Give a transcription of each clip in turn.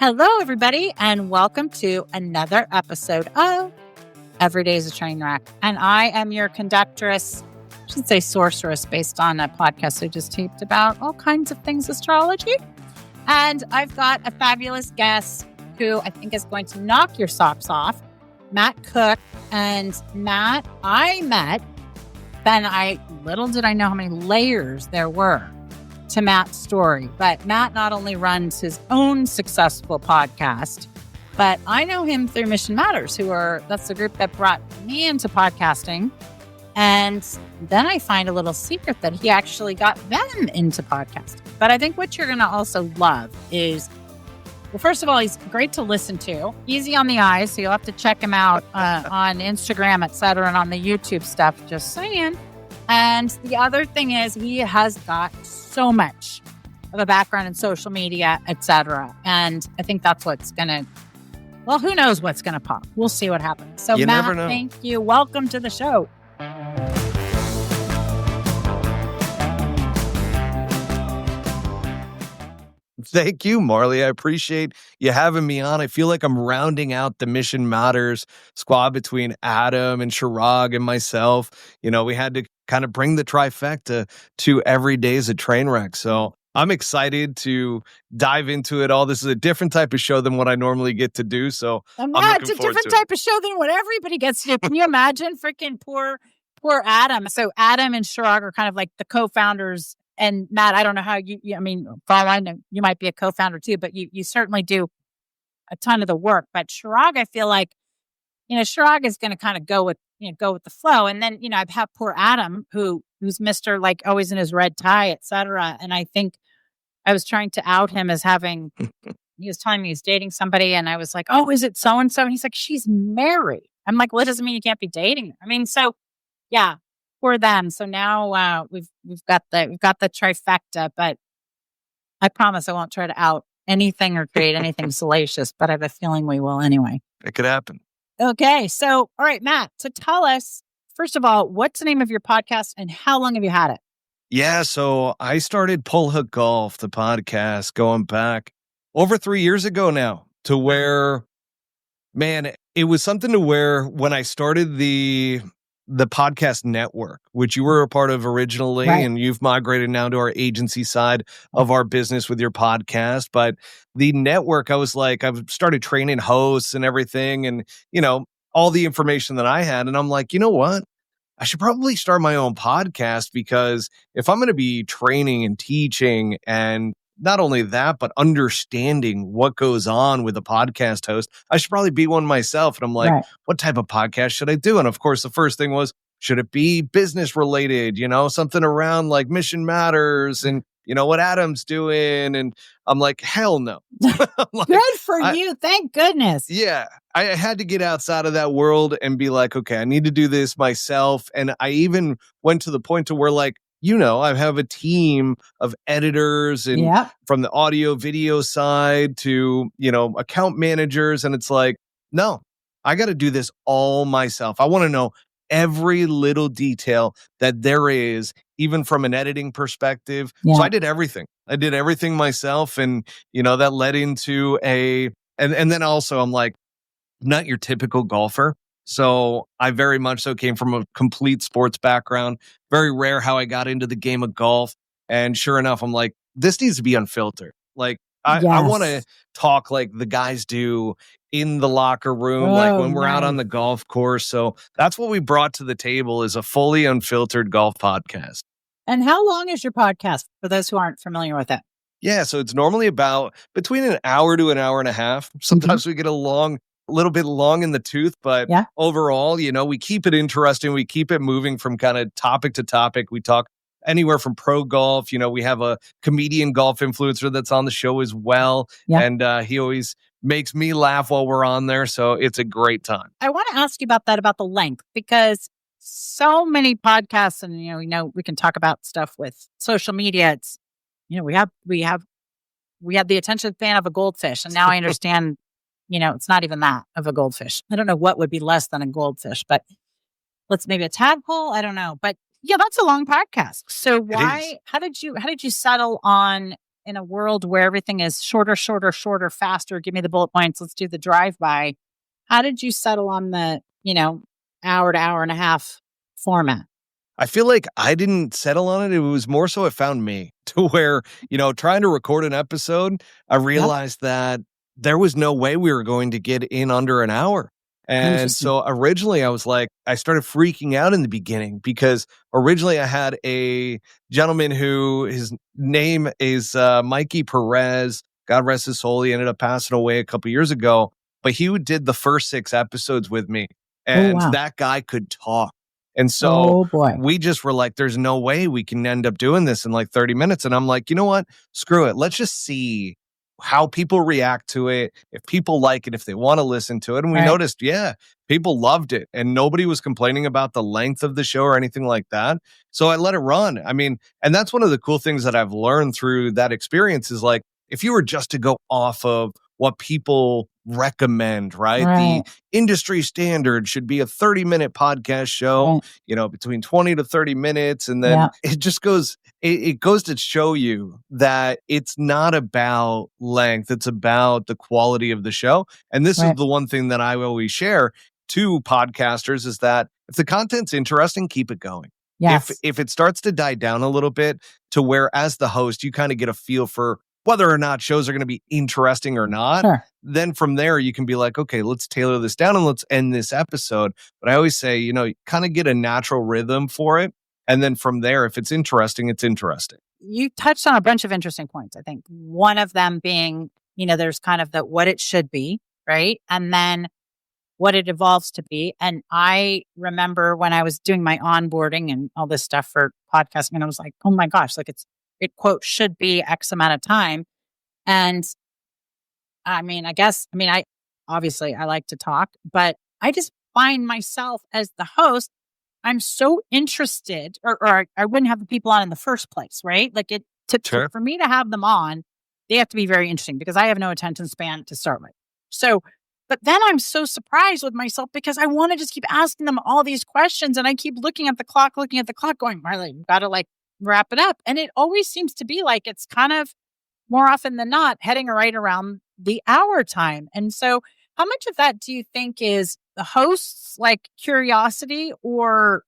Hello, everybody, and welcome to another episode of Every Day is a Train Wreck. And I am your conductress, I should say sorceress, based on a podcast I just taped about all kinds of things astrology. And I've got a fabulous guest who I think is going to knock your socks off, Matt Cook. And Matt, I met, little did I know how many layers there were to Matt's story. But Matt not only runs his own successful podcast, but I know him through Mission Matters, that's the group that brought me into podcasting. And then I find a little secret that he actually got them into podcasting. But I think what you're going to also love is, well, first of all, he's great to listen to, easy on the eyes. So you'll have to check him out on Instagram, etc., and on the YouTube stuff, just saying. And the other thing is he has got so much of a background in social media, etc. And I think that's what's going to, well, who knows what's going to pop. We'll see what happens. So you Matt, never know. Thank you. Welcome to the show. Thank you, Marley. I appreciate you having me on. I feel like I'm rounding out the Mission Matters squad between Adam and Chirag and myself. You know, we had to kind of bring the trifecta to Every Day is a Train Wreck. So I'm excited to dive into it all. This is a different type of show than what I normally get to do. So it's a different type of show than what everybody gets to do. Can you imagine freaking poor Adam? So Adam and Chirag are kind of like the co-founders. And Matt, I don't know how I mean, for all I know, you might be a co-founder too, but you certainly do a ton of the work. But Chirag, I feel like, Chirag is going to kind of go with the flow. And then, I have poor Adam who's Mr. like always in his red tie, et cetera. And I think I was trying to out him as having, he was telling me he's dating somebody. And I was like, oh, is it so-and-so? And he's like, she's married. I'm like, well, it doesn't mean you can't be dating her. I mean, so yeah. For them. So now we've got the trifecta, but I promise I won't try to out anything or create anything salacious, but I have a feeling we will anyway. It could happen. Okay. So, all right, Matt. So tell us, first of all, what's the name of your podcast and how long have you had it? Yeah. So I started Pull Hook Golf, the podcast, going back over 3 years ago now, to where, man, it was something to where when I started the podcast network, which you were a part of originally, right, and you've migrated now to our agency side of our business with your podcast. But the network, I was like, I've started training hosts and everything, and, all the information that I had. And I'm like, you know what? I should probably start my own podcast, because if I'm going to be training and teaching, and not only that, but understanding what goes on with a podcast host, I should probably be one myself. And I'm like, right, what type of podcast should I do? And of course, the first thing was, should it be business related? Something around like Mission Matters and, what Adam's doing. And I'm like, hell no. Like, good for you. Thank goodness. Yeah. I had to get outside of that world and be like, okay, I need to do this myself. And I even went to the point to where, like, I have a team of editors and from the audio video side to, account managers. And it's like, no, I got to do this all myself. I want to know every little detail that there is, even from an editing perspective. Yeah. So I did everything. I did everything myself. And, that led into and then also I'm like, not your typical golfer. So I very much so came from a complete sports background. Very rare how I got into the game of golf. And sure enough, I'm like, this needs to be unfiltered. Like, I want to talk like the guys do in the locker room, like when we're out on the golf course. So that's what we brought to the table, is a fully unfiltered golf podcast. And how long is your podcast, for those who aren't familiar with it? Yeah, so it's normally about between an hour to an hour and a half. Sometimes we get a little bit long in the tooth, but overall, we keep it interesting. We keep it moving from kind of topic to topic. We talk anywhere from pro golf. We have a comedian golf influencer that's on the show as well. Yeah. And he always makes me laugh while we're on there. So it's a great time. I want to ask you about that, about the length, because so many podcasts, and, we can talk about stuff with social media. It's, we have the attention span of a goldfish. And now I understand it's not even that of a goldfish. I don't know what would be less than a goldfish, but maybe a tadpole. I don't know. But yeah, that's a long podcast. So how did you settle on in a world where everything is shorter, faster, give me the bullet points, let's do the drive-by. How did you settle on the, hour to hour and a half format? I feel like I didn't settle on it. It was more so it found me to where, trying to record an episode, I realized that there was no way we were going to get in under an hour. And so originally I was like, I started freaking out in the beginning because originally I had a gentleman who his name is Mikey Perez. God rest his soul. He ended up passing away a couple years ago, but he did the first 6 episodes with me. And that guy could talk. And so we just were like, there's no way we can end up doing this in like 30 minutes. And I'm like, you know what? Screw it. Let's just see how people react to it. If people like it, if they want to listen to it. And we noticed, people loved it. And nobody was complaining about the length of the show or anything like that. So I let it run. I mean, and that's one of the cool things that I've learned through that experience is like, if you were just to go off of what people recommend, right? The industry standard should be a 30-minute podcast show, between 20 to 30 minutes. And then it just goes, it goes to show you that it's not about length. It's about the quality of the show. And this is the one thing that I always share to podcasters is that if the content's interesting, keep it going. Yes. If it starts to die down a little bit to where as the host, you kind of get a feel for whether or not shows are going to be interesting or not, then from there you can be like, okay, let's tailor this down and let's end this episode. But I always say, kind of get a natural rhythm for it. And then from there, if it's interesting, it's interesting. You touched on a bunch of interesting points. I think one of them being, there's kind of what it should be, right? And then what it evolves to be. And I remember when I was doing my onboarding and all this stuff for podcasting, and I was like, oh my gosh, like it quote should be X amount of time. And I obviously I like to talk, but I just find myself as the host, I'm so interested or I wouldn't have the people on in the first place, right? Like for me to have them on, they have to be very interesting because I have no attention span to start with. So, but then I'm so surprised with myself because I want to just keep asking them all these questions and I keep looking at the clock going, Marley, you got to wrap it up. And it always seems to be like it's kind of more often than not heading right around the hour time. And so how much of that do you think is the host's curiosity or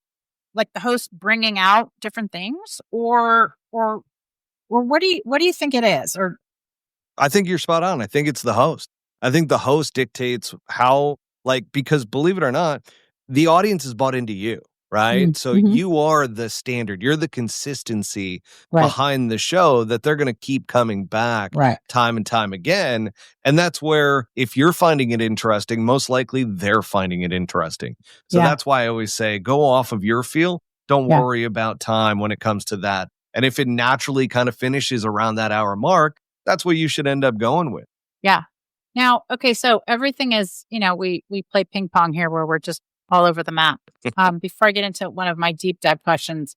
the host bringing out different things or what do you think it is? Or I think you're spot on. I think it's the host. I think the host dictates how because believe it or not, the audience is bought into you. Right. So you are the standard. You're the consistency behind the show that they're going to keep coming back time and time again. And that's where if you're finding it interesting, most likely they're finding it interesting. So that's why I always say go off of your feel. Don't worry about time when it comes to that. And if it naturally kind of finishes around that hour mark, that's what you should end up going with. Yeah. Now, okay. So everything is, we play ping pong here where we're just all over the map. Before I get into one of my deep dive questions,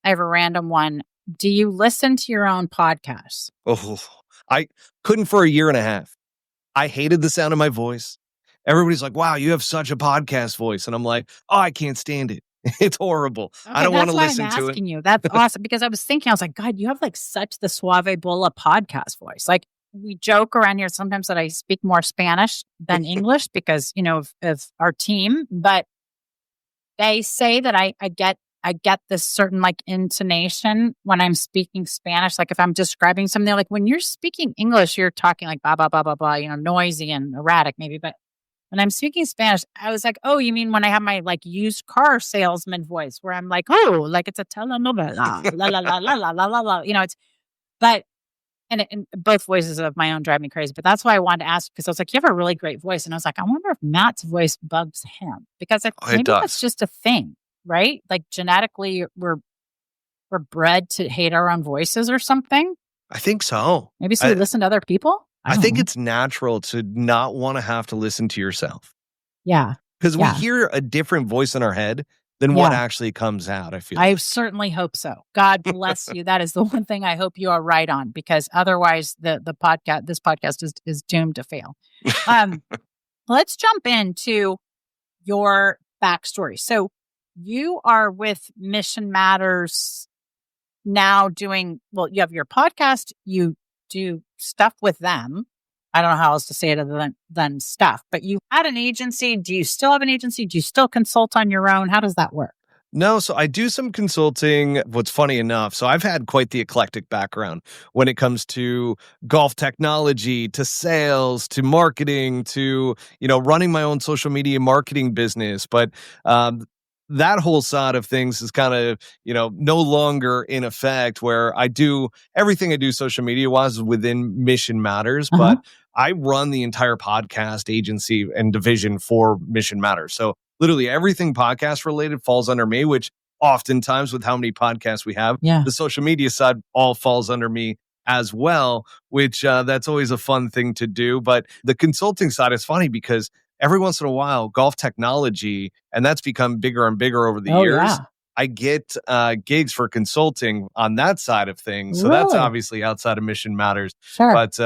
I have a random one. Do you listen to your own podcasts? Oh, I couldn't for a year and a half. I hated the sound of my voice. Everybody's like, wow, you have such a podcast voice. And I'm like, oh, I can't stand it. It's horrible. Okay, I don't want to listen to it. You. That's awesome. Because I was like, God, you have such the Suave Bola podcast voice. We joke around here sometimes that I speak more Spanish than English because, of our team. But they say that I get this certain intonation when I'm speaking Spanish. If I'm describing something, when you're speaking English, you're talking blah, blah, blah, blah, blah, noisy and erratic maybe. But when I'm speaking Spanish, I was like, oh, you mean when I have my used car salesman voice where I'm it's a telenovela, la, la, la, la, la, la, la, la. But and both voices of my own drive me crazy. But that's why I wanted to ask because I was like, you have a really great voice. And I was like, I wonder if Matt's voice bugs him because maybe that's just a thing, right? Genetically, we're bred to hate our own voices or something. I think so. Maybe we listen to other people. I think it's natural to not want to have to listen to yourself. Yeah. Because we hear a different voice in our head than what actually comes out, I feel. I certainly hope so. God bless you. That is the one thing I hope you are right on, because otherwise this podcast is doomed to fail. Let's jump into your backstory. So you are with Mission Matters now you have your podcast, you do stuff with them. I don't know how else to say it other than stuff, but you had an agency. Do you still have an agency? Do you still consult on your own? How does that work? No, so I do some consulting. What's funny enough, so I've had quite the eclectic background when it comes to golf technology, to sales, to marketing, to, running my own social media marketing business. But that whole side of things is kind of, no longer in effect, where everything I do social media wise is within Mission Matters, but I run the entire podcast agency and division for Mission Matters. So literally everything podcast related falls under me, which oftentimes with how many podcasts we have, the social media side all falls under me as well, which that's always a fun thing to do. But the consulting side is funny because every once in a while, golf technology, and that's become bigger and bigger over the years. Yeah. I get gigs for consulting on that side of things. So that's obviously outside of Mission Matters. Sure. But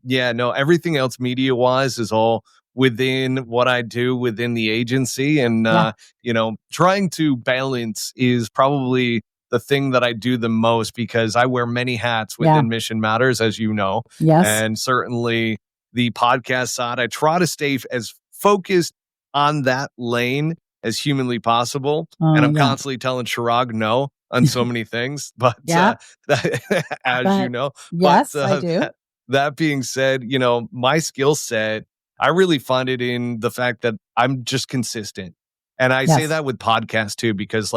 everything else media wise is all within what I do within the agency. And, trying to balance is probably the thing that I do the most because I wear many hats within Mission Matters, as you know. Yes. And certainly the podcast side, I try to stay as focused on that lane as humanly possible. And I'm constantly telling Chirag no on so many things. But you know. Yes, I do. That being said, my skill set, I really find it in the fact that I'm just consistent. And I say that with podcasts too, because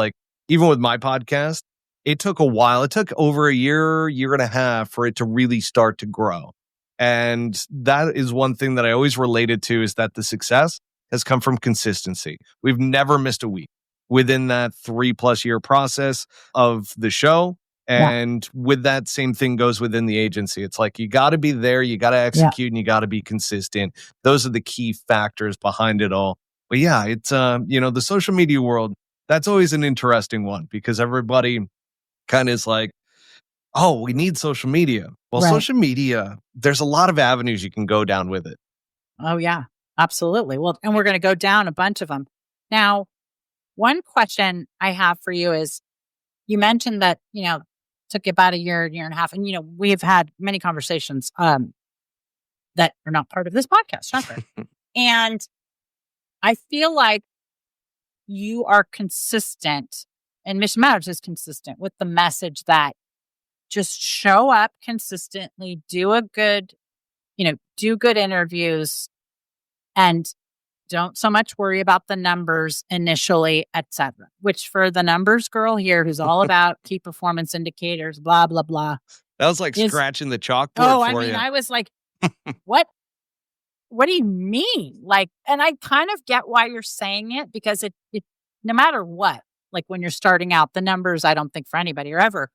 even with my podcast, it took a while. It took over a year and a half for it to really start to grow. And that is one thing that I always related to, is that the success has come from consistency. We've never missed a week within that 3+ year process of the show. And with that, same thing goes within the agency. It's like, you got to be there, you got to execute, and you got to be consistent. Those are the key factors behind it all. But it's, the social media world, that's always an interesting one because everybody kind of is like, oh, we need social media. Well, social media, there's a lot of avenues you can go down with it. Oh, yeah, absolutely. Well, and we're going to go down a bunch of them. Now, one question I have for you is, you mentioned that, took you about a year and a half. And, we've had many conversations that are not part of this podcast. Shocker. And I feel like you are consistent, and Mission Matters is consistent with the message that just show up consistently, do good interviews, and don't so much worry about the numbers initially, etc. Which, for the numbers girl here, who's all about key performance indicators, blah, blah, blah. That was like scratching the chalkboard for you. I was like, what do you mean? And I kind of get why you're saying it, because it no matter what, when you're starting out, the numbers, I don't think for anybody are ever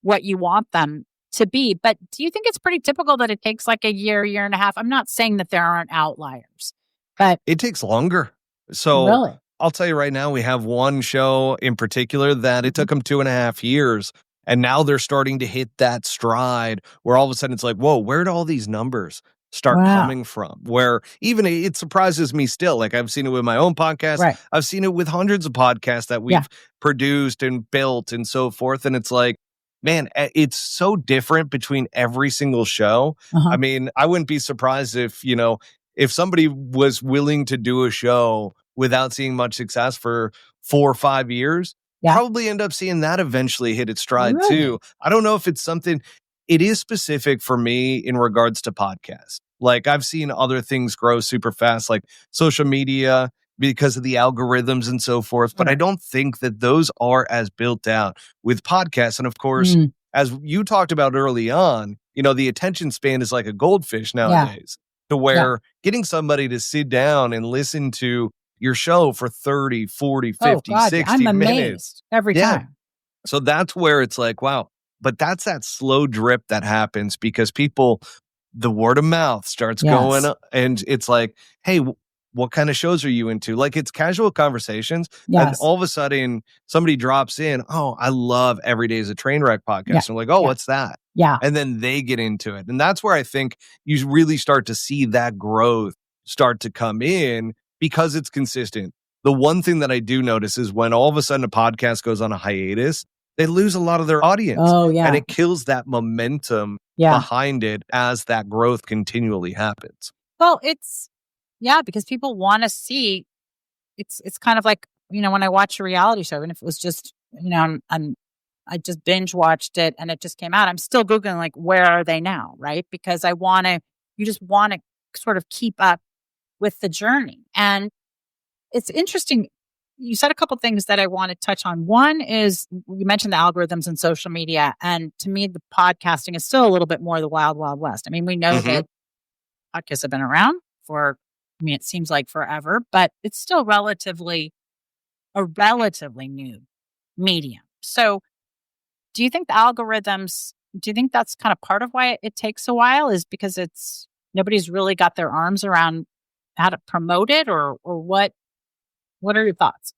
what you want them to be. But do you think it's pretty typical that it takes a year and a half? I'm not saying that there aren't outliers, but it takes longer. So really? I'll tell you right now, we have one show in particular that it took them 2.5 years. And now they're starting to hit that stride where all of a sudden it's like, whoa, where did all these numbers start coming from? Where even it surprises me still. I've seen it with my own podcast. Right. I've seen it with hundreds of podcasts that we've produced and built and so forth. And it's like, man, it's so different between every single show. I mean, I wouldn't be surprised if somebody was willing to do a show without seeing much success for 4 or 5 years, probably end up seeing that eventually hit its stride too. I don't know if it's something, it is specific for me in regards to podcasts. I've seen other things grow super fast, like social media, because of the algorithms and so forth. But I don't think that those are as built out with podcasts. And of course, as you talked about early on, the attention span is like a goldfish nowadays, to where getting somebody to sit down and listen to your show for 30, 40, 50, 60 I'm amazed minutes every time. So that's where it's like, wow. But that's that slow drip that happens because people, the word of mouth starts going up, and it's like, hey, what kind of shows are you into? It's casual conversations. And all of a sudden somebody drops in, oh, I love Every Day is a Train Wreck podcast. And like, oh, what's that? Yeah. And then they get into it. And that's where I think you really start to see that growth start to come in because it's consistent. The one thing that I do notice is when all of a sudden a podcast goes on a hiatus, they lose a lot of their audience. Oh, yeah. And it kills that momentum behind it as that growth continually happens. Well, because people want to see, it's kind of like, when I watch a reality show, and if it was just, I just binge watched it and it just came out, I'm still Googling, like, where are they now? Right. Because you just want to sort of keep up with the journey. And it's interesting. You said a couple things that I want to touch on. One is you mentioned the algorithms in social media. And to me, the podcasting is still a little bit more the wild, wild west. I mean, we know that podcasts have been around it seems like forever, but it's still a relatively new medium. So do you think that's kind of part of why it takes a while, is because nobody's really got their arms around how to promote it, or what? What are your thoughts?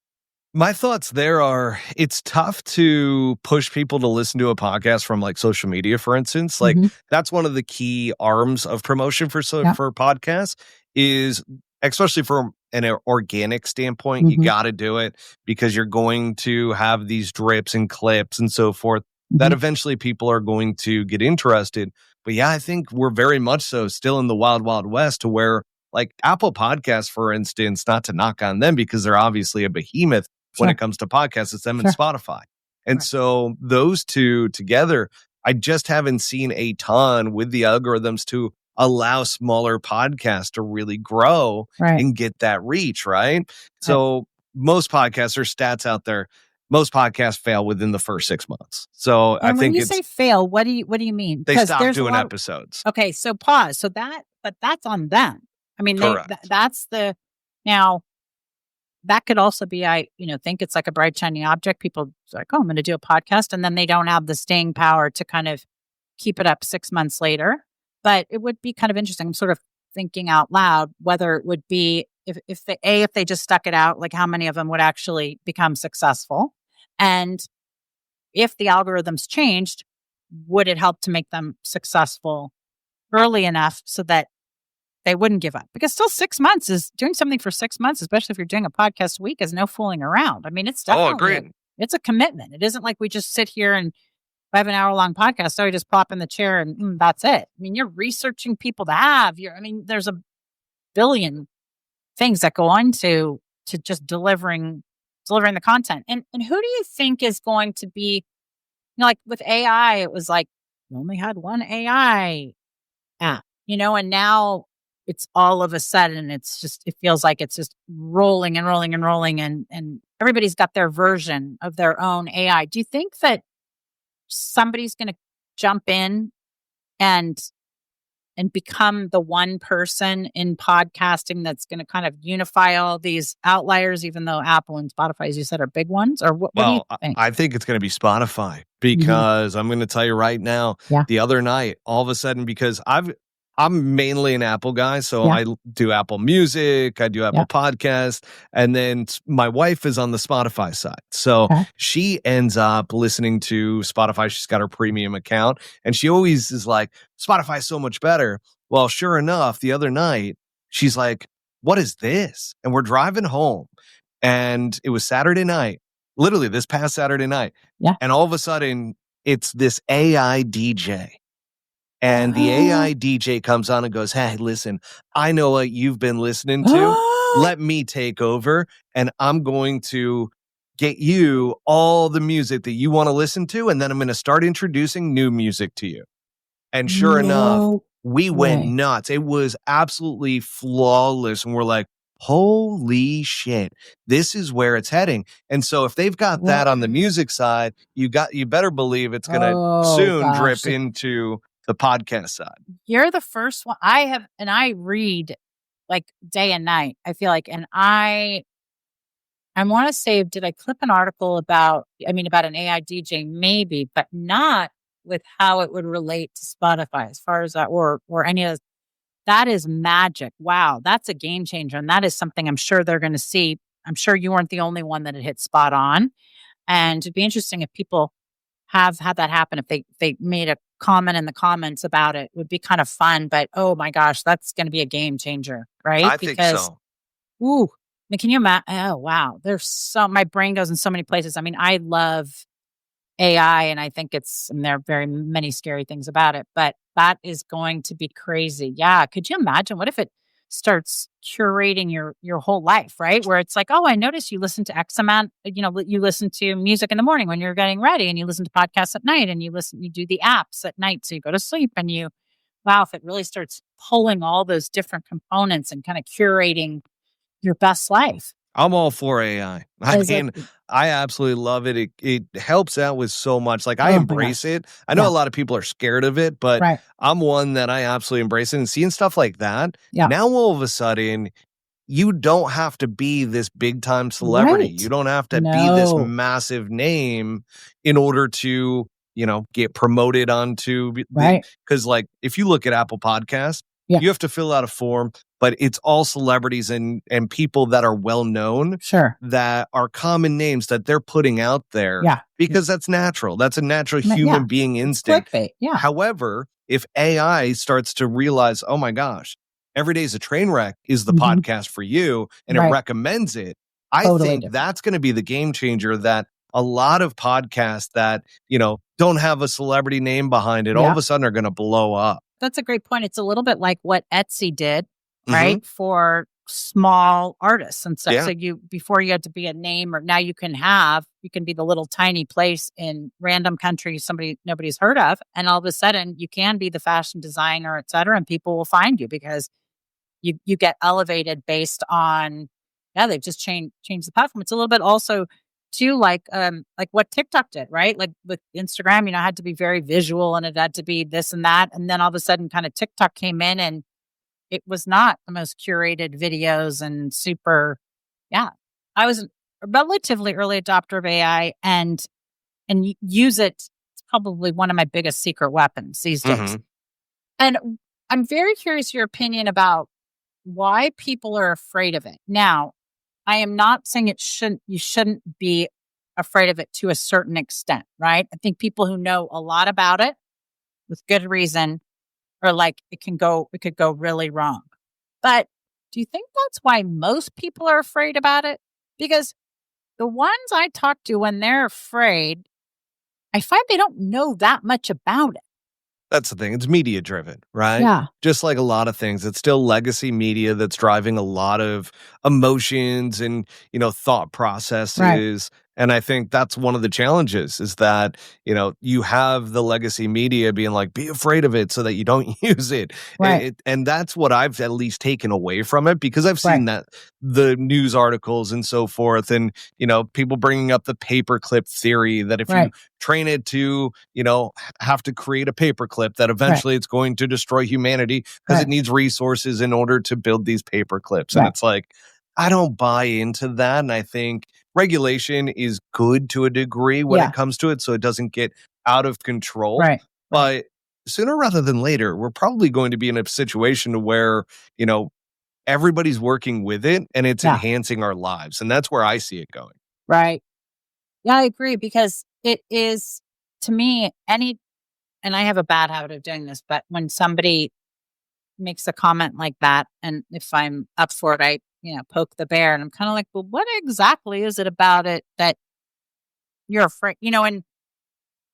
My thoughts there are, it's tough to push people to listen to a podcast from like social media, for instance. Like that's one of the key arms of promotion for podcasts, is especially from an organic standpoint, you got to do it because you're going to have these drips and clips and so forth that eventually people are going to get interested. But yeah, I think we're very much so still in the wild, wild west, to where like Apple Podcasts, for instance, not to knock on them because they're obviously a behemoth when it comes to podcasts, it's them and Spotify. And so those two together, I just haven't seen a ton with the algorithms to allow smaller podcasts to really grow and get that reach, right? So most podcasts, there's stats out there, most podcasts fail within the first 6 months. So and I think when you say fail, what do you mean? They stop doing episodes. Okay, so pause. So that's on them. I mean, now that could also be, think it's like a bright, shiny object. People like, oh, I'm going to do a podcast. And then they don't have the staying power to kind of keep it up 6 months later. But it would be kind of interesting. I'm sort of thinking out loud whether it would be, if they just stuck it out, like how many of them would actually become successful? And if the algorithms changed, would it help to make them successful early enough so that they wouldn't give up? Because still 6 months is doing something for 6 months, especially if you're doing a podcast a week, is no fooling around. I mean, it's definitely, it's a commitment. It isn't like we just sit here and have an hour-long podcast. So we just pop in the chair and that's it. I mean, you're researching people to have. There's a billion things that go into just delivering the content. And who do you think is going to be, like with AI, it was like we only had one AI app, and now it's all of a sudden, it feels like it's just rolling and rolling and rolling, and everybody's got their version of their own AI. Do you think that somebody's going to jump in and become the one person in podcasting that's going to kind of unify all these outliers, even though Apple and Spotify, as you said, are big ones? Or what do you think? I think it's going to be Spotify, because I'm going to tell you right now, the other night, all of a sudden, because I'm mainly an Apple guy, so I do Apple Music, I do Apple Podcasts, and then my wife is on the Spotify side. So she ends up listening to Spotify. She's got her premium account, and she always is like, Spotify's so much better. Well, sure enough, the other night, she's like, what is this? And we're driving home, and it was Saturday night, literally this past Saturday night. And all of a sudden, it's this AI DJ. And the AI DJ comes on and goes, hey, listen, I know what you've been listening to. Let me take over, and I'm going to get you all the music that you want to listen to, and then I'm going to start introducing new music to you. And sure enough, we went nuts. It was absolutely flawless. And we're like, holy shit, this is where it's heading. And so if they've got that on the music side, you better believe it's going to soon drip into the podcast side. You're the first one I read like day and night, I feel like. And I want to say, did I clip an article about an AI DJ? Maybe, but not with how it would relate to Spotify as far as that, or any of that. Is magic. Wow. That's a game changer. And that is something I'm sure they're going to see. I'm sure you weren't the only one that it hit spot on. And it'd be interesting if people have had that happen. If they made a comment in the comments about it, would be kind of fun. But oh my gosh, that's going to be a game changer, right? I think so. Ooh, can you imagine? Oh wow, my brain goes in so many places. I mean, I love AI, and I think and there are very many scary things about it, but that is going to be crazy. Yeah. Could you imagine what if it starts curating your whole life, right? Where it's like, oh, I noticed you listen to X amount, you listen to music in the morning when you're getting ready, and you listen to podcasts at night, and you do the apps at night. So you go to sleep, and wow, if it really starts pulling all those different components and kind of curating your best life. I'm all for AI. I absolutely love it. It helps out with so much. Like, I embrace it. I know a lot of people are scared of it, but I'm one that I absolutely embrace it. And seeing stuff like that, now all of a sudden, you don't have to be this big time celebrity. You don't have to be this massive name in order to, get promoted onto because like if you look at Apple Podcasts, you have to fill out a form, but it's all celebrities and people that are well known, that are common names that they're putting out there, because that's natural. That's a natural human being instinct. Clickbait. However, if AI starts to realize, oh my gosh, Every Day's a Train Wreck is the podcast for you, and it recommends it, I think that's going to be the game changer, that a lot of podcasts that, don't have a celebrity name behind it, all of a sudden are going to blow up. That's a great point. It's a little bit like what Etsy did, right? For small artists and stuff. So before you had to be a name, or now you can be the little tiny place in random country nobody's heard of. And all of a sudden you can be the fashion designer, et cetera, and people will find you because you get elevated based on, they've just changed the platform. It's a little bit also too like what TikTok did, right? Like with Instagram, it had to be very visual, and it had to be this and that. And then all of a sudden kind of TikTok came in, and it was not the most curated videos and super. I was a relatively early adopter of AI and use it. It's probably one of my biggest secret weapons these days. And I'm very curious your opinion about why people are afraid of it. Now, I am not saying you shouldn't be afraid of it to a certain extent, right? I think people who know a lot about it with good reason are like, it could go really wrong. But do you think that's why most people are afraid about it? Because the ones I talk to, when they're afraid, I find they don't know that much about it. That's the thing. It's media driven, right? Yeah. Just like a lot of things, it's still legacy media that's driving a lot of emotions and, thought processes. Right. And I think that's one of the challenges, is that, you have the legacy media being like, be afraid of it so that you don't use it. Right. And that's what I've at least taken away from it, because I've seen that the news articles and so forth, and, people bringing up the paperclip theory, that if you train it to, have to create a paperclip, that eventually it's going to destroy humanity because it needs resources in order to build these paperclips. And it's like, I don't buy into that. And I think regulation is good to a degree when it comes to it, so it doesn't get out of control. Right. But sooner rather than later, we're probably going to be in a situation where, everybody's working with it and it's enhancing our lives. And that's where I see it going. Right. Yeah, I agree, because it is, to me, and I have a bad habit of doing this, but when somebody makes a comment like that, and if I'm up for it, I poke the bear, and I'm kind of like, well, what exactly is it about it that you're afraid, and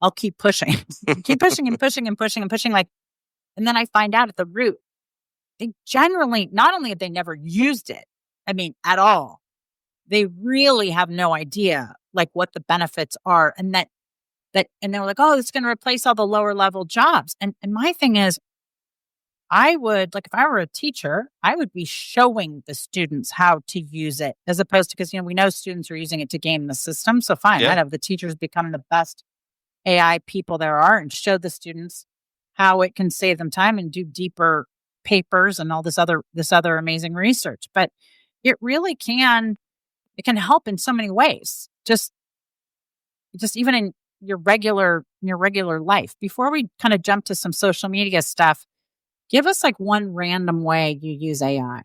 I'll keep pushing, keep pushing and pushing and pushing and pushing. Like, and then I find out at the root, they generally, not only have they never used it, at all, they really have no idea like what the benefits are. And and they're like, oh, it's going to replace all the lower level jobs. And my thing is, I would, like, if I were a teacher, I would be showing the students how to use it, as opposed to, because, we know students are using it to game the system. So fine, I'd have the teachers become the best AI people there are and show the students how it can save them time and do deeper papers and all this other amazing research. But it really can help in so many ways. Just even in your regular life. Before we kind of jump to some social media stuff, give us like one random way you use AI.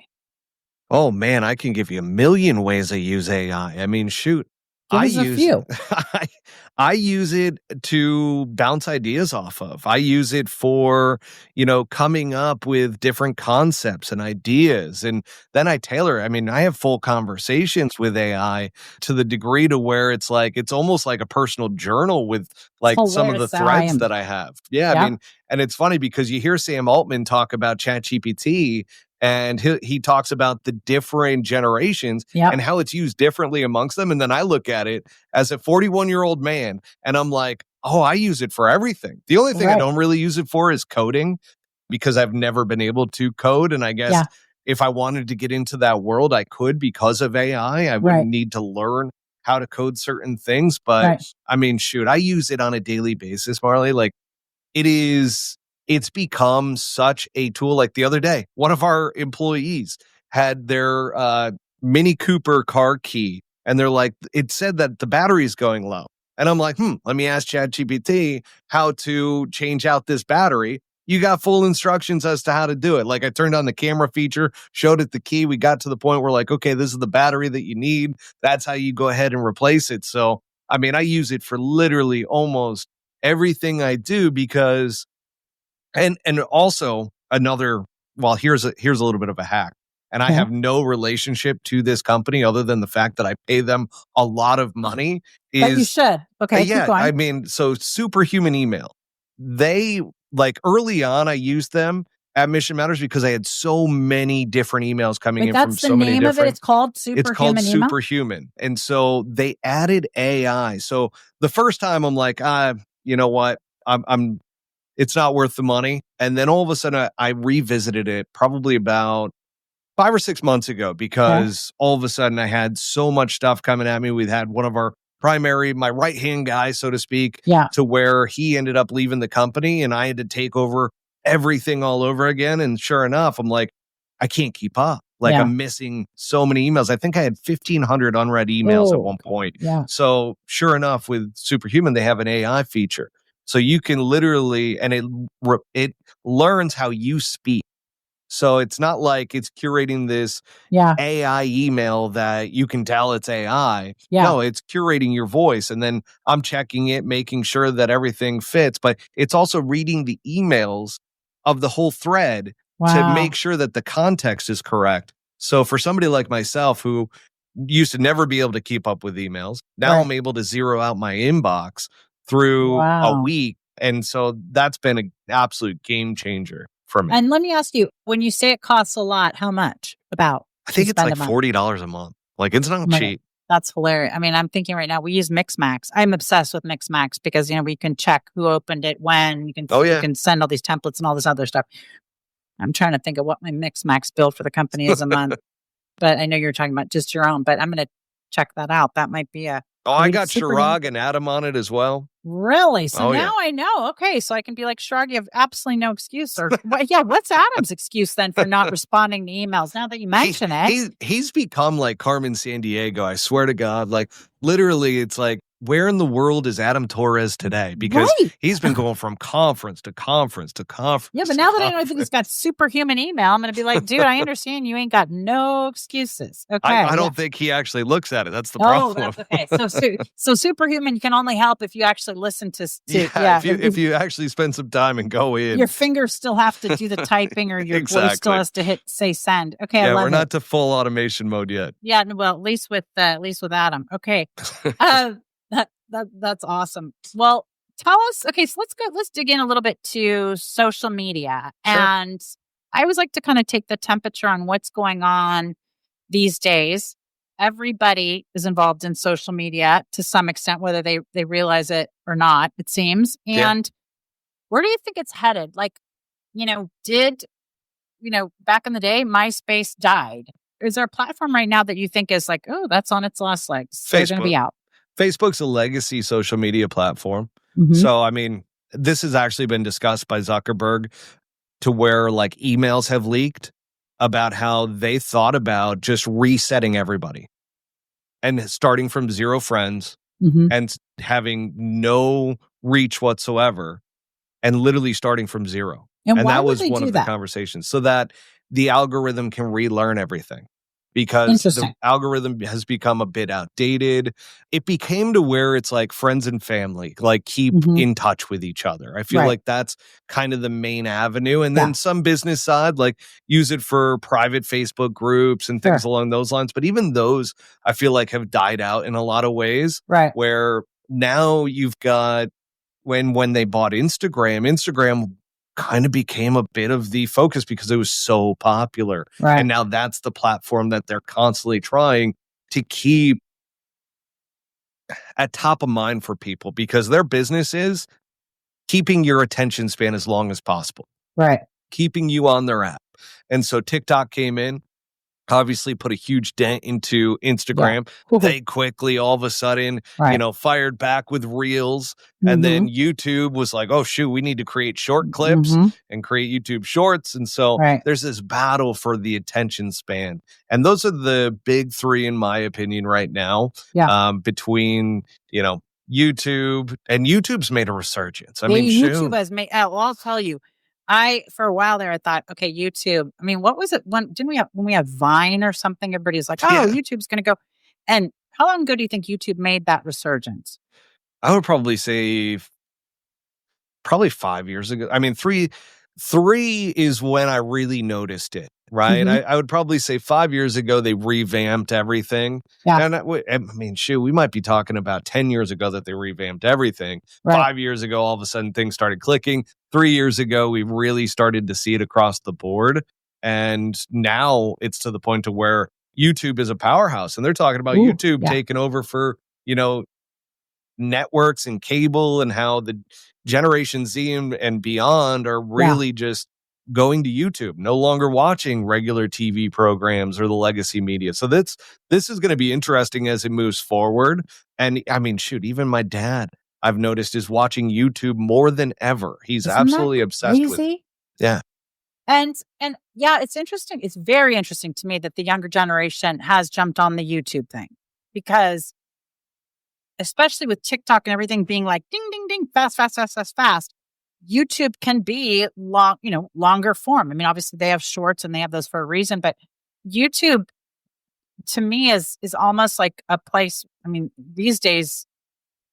Oh man, I can give you a million ways I use AI. Shoot. Give us a few. I use it to bounce ideas off of. I use it for, coming up with different concepts and ideas. And then I tailor. I mean, I have full conversations with AI to the degree to where it's almost like a personal journal with some of the threads that I have. Yeah. I mean, and it's funny because you hear Sam Altman talk about ChatGPT, and he talks about the different generations and how it's used differently amongst them. And then I look at it as a 41-year-old man, and I'm like, oh, I use it for everything. The only thing I don't really use it for is coding, because I've never been able to code. And I guess if I wanted to get into that world, I could because of AI. I would need to learn how to code certain things. But I mean, shoot, I use it on a daily basis, Marley. It's become such a tool. Like the other day, one of our employees had their Mini Cooper car key, and they're like, it said that the battery is going low. And I'm like, let me ask ChatGPT how to change out this battery. You got full instructions as to how to do it. Like I turned on the camera feature, showed it the key. We got to the point where okay, this is the battery that you need. That's how you go ahead and replace it. So, I mean, I use it for literally almost everything I do because And also another, here's a little bit of a hack. And I have no relationship to this company other than the fact that I pay them a lot of money. But you should. Okay, keep going. I mean, so Superhuman email. They, early on, I used them at Mission Matters because I had so many different emails coming in from so many different. That's the name of it? It's called Superhuman It's called email? Superhuman. And so they added AI. So the first time I'm like, you know what? It's not worth the money. And then all of a sudden I revisited it probably about 5 or 6 months ago because all of a sudden I had so much stuff coming at me. We'd had one of our my right-hand guy, so to speak, to where he ended up leaving the company and I had to take over everything all over again. And sure enough, I'm like, I can't keep up. I'm missing so many emails. I think I had 1,500 unread emails at one point. Yeah. So sure enough, with Superhuman, they have an AI feature. So you can literally, and it learns how you speak. So it's not like it's curating this AI email that you can tell it's AI. Yeah. No, it's curating your voice. And then I'm checking it, making sure that everything fits. But it's also reading the emails of the whole thread to make sure that the context is correct. So for somebody like myself who used to never be able to keep up with emails, now I'm able to zero out my inbox through a week. And so that's been an absolute game changer for me. And let me ask you, when you say it costs a lot, how much about? I think it's like $40 a month. It's not cheap. That's hilarious. I mean, I'm thinking right now, we use Mixmax. I'm obsessed with Mixmax because, we can check who opened it, when, you can send all these templates and all this other stuff. I'm trying to think of what my Mixmax bill for the company is a month. But I know you're talking about just your own, but I'm going to check that out. That might be a... I got Shirag and Adam on it as well. Really? So now I know. Okay, so I can be like, Shirag, you have absolutely no excuse. Or what's Adam's excuse then for not responding to emails? Now that you mention it, he's become like Carmen Sandiego. I swear to God, literally, it's like, where in the world is Adam Torres today? Because he's been going from conference to conference to conference. Yeah, but now that I know he's got Superhuman email, I'm going to be like, dude, I understand you ain't got no excuses. Okay, I don't think he actually looks at it. That's the problem. That's okay. So Superhuman, you can only help if you actually listen to if you actually spend some time and go in. Your fingers still have to do the typing, or your voice still has to say send. Okay, I love we're not to full automation mode yet. Yeah, well, at least with Adam. Okay. That's awesome. Well, tell us. Okay, so let's dig in a little bit to social media. Sure. And I always like to kind of take the temperature on what's going on these days. Everybody is involved in social media to some extent, whether they realize it or not, it seems. And where do you think it's headed? Back in the day, MySpace died. Is there a platform right now that you think is like, oh, that's on its last legs? They're going to be out. Facebook's a legacy social media platform. Mm-hmm. So, I mean, this has actually been discussed by Zuckerberg to where emails have leaked about how they thought about just resetting everybody and starting from 0 friends and having no reach whatsoever and literally starting from 0. And that was one of the conversations so that the algorithm can relearn everything. because the algorithm has become a bit outdated. It became to where it's like friends and family, like keep in touch with each other. I feel like that's kind of the main avenue. And then some business side, like use it for private Facebook groups and things along those lines. But even those, I feel like have died out in a lot of ways. Right. Where now you've got, when they bought Instagram kind of became a bit of the focus because it was so popular. Right. And now that's the platform that they're constantly trying to keep at top of mind for people, because their business is keeping your attention span as long as possible. Right. Keeping you on their app. And so TikTok came in, obviously put a huge dent into Instagram. Yeah. They quickly, all of a sudden, fired back with Reels. And then YouTube was like, oh, shoot, we need to create short clips and create YouTube Shorts. And so there's this battle for the attention span. And those are the big three, in my opinion, right now, between, YouTube. And YouTube's made a resurgence. I mean, YouTube has made, I'll tell you, for a while there, I thought, okay, YouTube. I mean, what was it? When we have Vine or something? Everybody's like, oh, YouTube's going to go. And how long ago do you think YouTube made that resurgence? I would probably say probably 5 years ago. I mean, three is when I really noticed it, right? I would probably say 5 years ago, they revamped everything. Yeah. And I mean, shoot, we might be talking about 10 years ago that they revamped everything. Right. 5 years ago, all of a sudden things started clicking. 3 years ago, we really started to see it across the board. And now it's to the point to where YouTube is a powerhouse. And they're talking about YouTube taking over for, networks and cable, and how the Generation Z and beyond are really just going to YouTube, no longer watching regular TV programs or the legacy media. So this is going to be interesting as it moves forward. And I mean, shoot, even my dad, I've noticed, is watching YouTube more than ever. He's absolutely obsessed with it. Yeah. And it's interesting. It's very interesting to me that the younger generation has jumped on the YouTube thing, because especially with TikTok and everything being like ding, ding, ding, fast. YouTube can be longer form. I mean, obviously they have shorts and they have those for a reason, but YouTube to me is almost like a place. I mean, these days,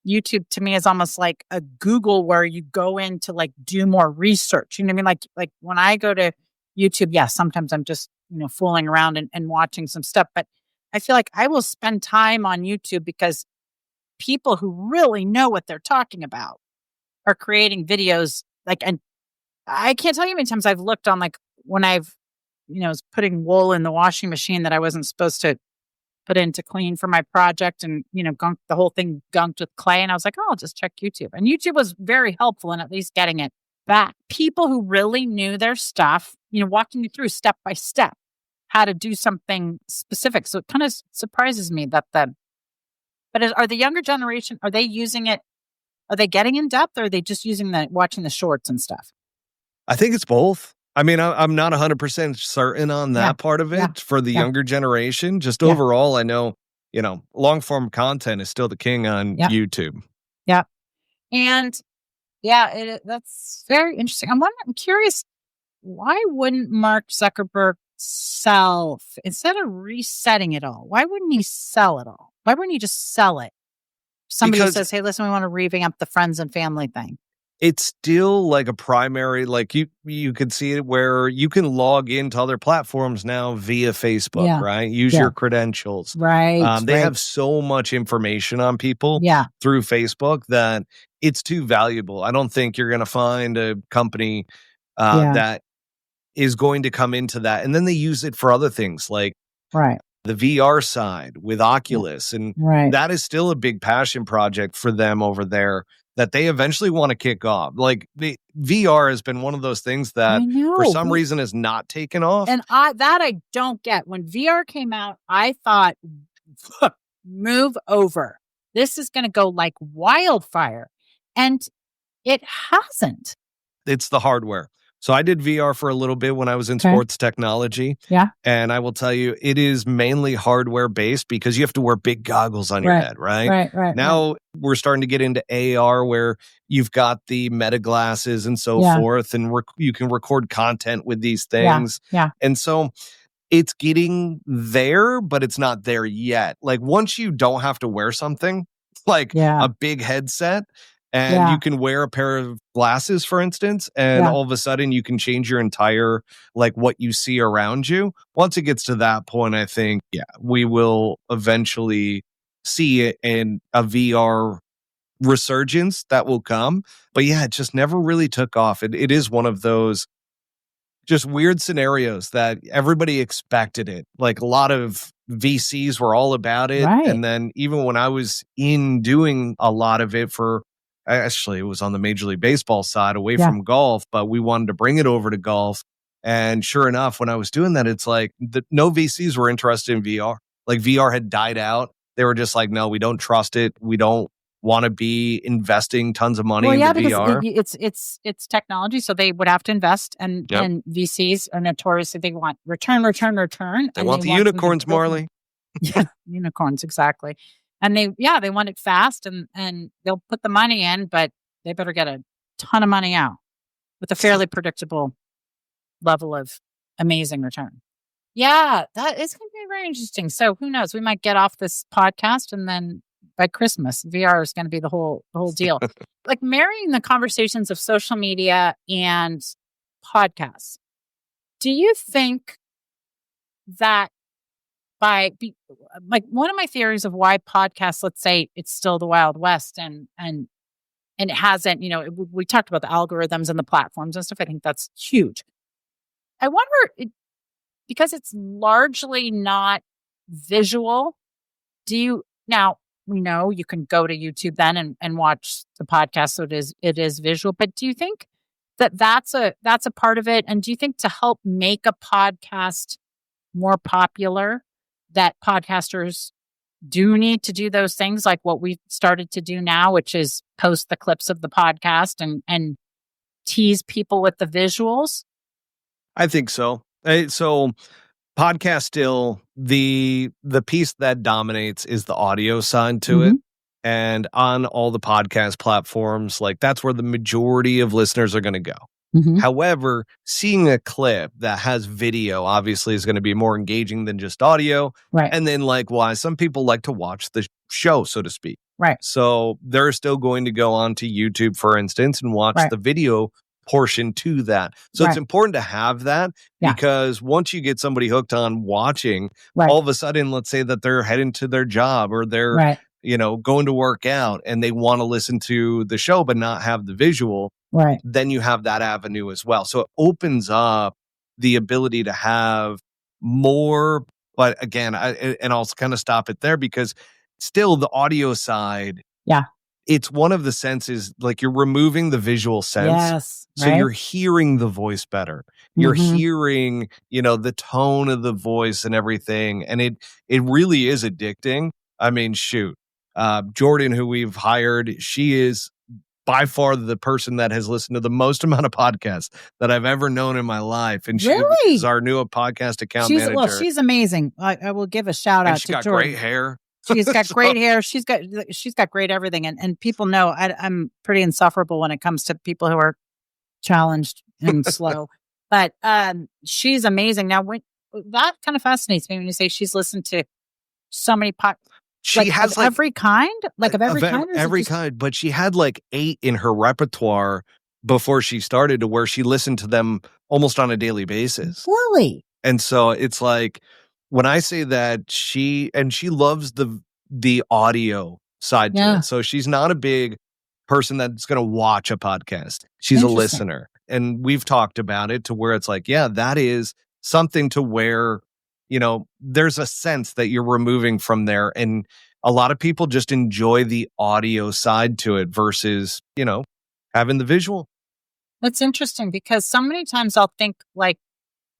YouTube to me is almost like a Google where you go in to like do more research. You know what I mean? Like when I go to YouTube, sometimes I'm just, fooling around and watching some stuff, but I feel like I will spend time on YouTube because people who really know what they're talking about are creating videos. And I can't tell you how many times I've looked on, like when I've, was putting wool in the washing machine that I wasn't supposed to put in to clean for my project, and, the whole thing gunked with clay. And I was like, oh, I'll just check YouTube. And YouTube was very helpful in at least getting it back. People who really knew their stuff, walking you through step by step how to do something specific. So it kind of surprises me that are the younger generation, are they using it? Are they getting in depth, or are they just using watching the shorts and stuff? I think it's both. I mean, I'm not 100% certain on that part of it for the younger generation. Just overall, I know, long form content is still the king on YouTube. Yeah. And that's very interesting. I'm curious, why wouldn't Mark Zuckerberg sell, instead of resetting it all? Why wouldn't he sell it all? Why wouldn't he just sell it? Somebody says, hey, listen, we want to revamp the friends and family thing. It's still like a primary, like you could see it where you can log into other platforms now via Facebook, right? Use your credentials. Right. They have so much information on people through Facebook that it's too valuable. I don't think you're going to find a company that is going to come into that. And then they use it for other things like the VR side with Oculus. And that is still a big passion project for them over there that they eventually want to kick off. Like the VR has been one of those things that for some reason has not taken off. And I don't get. When VR came out, I thought, move over. This is going to go like wildfire. And it hasn't. It's the hardware. So I did VR for a little bit when I was in sports technology. Yeah. And I will tell you, it is mainly hardware based because you have to wear big goggles on your head, right? Right. Now we're starting to get into AR where you've got the meta glasses and so forth, and you can record content with these things. Yeah. And so it's getting there, but it's not there yet. Like once you don't have to wear something like a big headset and you can wear a pair of glasses, for instance, and all of a sudden you can change your entire, like what you see around you. Once it gets to that point, I think, we will eventually see it in a VR resurgence that will come. But it just never really took off. It is one of those just weird scenarios that everybody expected it. Like a lot of VCs were all about it. Right. And then even when I was in doing a lot of it actually it was on the Major League Baseball side away from golf, but we wanted to bring it over to golf. And sure enough, when I was doing that, it's like no VCs were interested in VR. Like VR had died out. They were just like, no, we don't trust it. We don't want to be investing tons of money into VR. Because it's technology, so they would have to invest, and VCs are notoriously they want return. They want the unicorns, Marley. Yeah, unicorns, exactly. And they want it fast, and they'll put the money in, but they better get a ton of money out with a fairly predictable level of amazing return. Yeah, that is going to be very interesting. So who knows? We might get off this podcast and then by Christmas, VR is going to be the whole deal. Like marrying the conversations of social media and podcasts. Do you think that like one of my theories of why podcasts, let's say it's still the Wild West and it hasn't, we talked about the algorithms and the platforms and stuff. I think that's huge. I wonder, because it's largely not visual, now we know you can go to YouTube then and watch the podcast, so it is visual. But do you think that's a part of it? And do you think to help make a podcast more popular, that podcasters do need to do those things like what we've started to do now, which is post the clips of the podcast and tease people with the visuals? I think so. So podcast still, the piece that dominates is the audio side to it. And on all the podcast platforms, like that's where the majority of listeners are going to go. However, seeing a clip that has video obviously is going to be more engaging than just audio. Right. And then likewise, some people like to watch the show, so to speak. Right. So they're still going to go onto YouTube, for instance, and watch the video portion to that. So it's important to have that because once you get somebody hooked on watching, all of a sudden, let's say that they're heading to their job or they're, going to work out and they want to listen to the show, but not have the visual. Right. Then you have that avenue as well. So it opens up the ability to have more, but again, I'll kind of stop it there because still the audio side. Yeah. It's one of the senses, like you're removing the visual sense. Yes. So you're hearing the voice better. You're hearing, the tone of the voice and everything. And it really is addicting. I mean, shoot. Jordan, who we've hired, she is by far the person that has listened to the most amount of podcasts that I've ever known in my life. And she is our new podcast account manager. Well, she's amazing. I will give a shout out to Jordan. She's got great hair. She's got great hair. She's got great everything. And people know I'm pretty insufferable when it comes to people who are challenged and slow. But she's amazing. Now, that kind of fascinates me when you say she's listened to so many She has every kind, every kind. But she had 8 in her repertoire before she started, to where she listened to them almost on a daily basis. Really? And so it's like, when I say that she loves the audio side to it. So she's not a big person that's going to watch a podcast. She's a listener. And we've talked about it to where it's like, that is something to where, there's a sense that you're removing from there. And a lot of people just enjoy the audio side to it versus, having the visual. That's interesting because so many times I'll think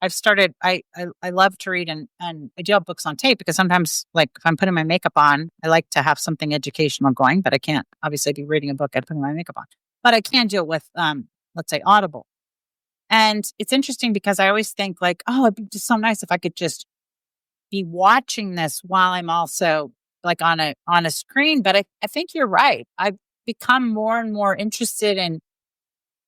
I've started, I love to read and I do have books on tape because sometimes if I'm putting my makeup on, I like to have something educational going, but I can't obviously be reading a book and putting my makeup on, but I can do it with, let's say Audible. And it's interesting because I always think it'd be just so nice if I could just be watching this while I'm also on a screen. But I think you're right. I've become more and more interested in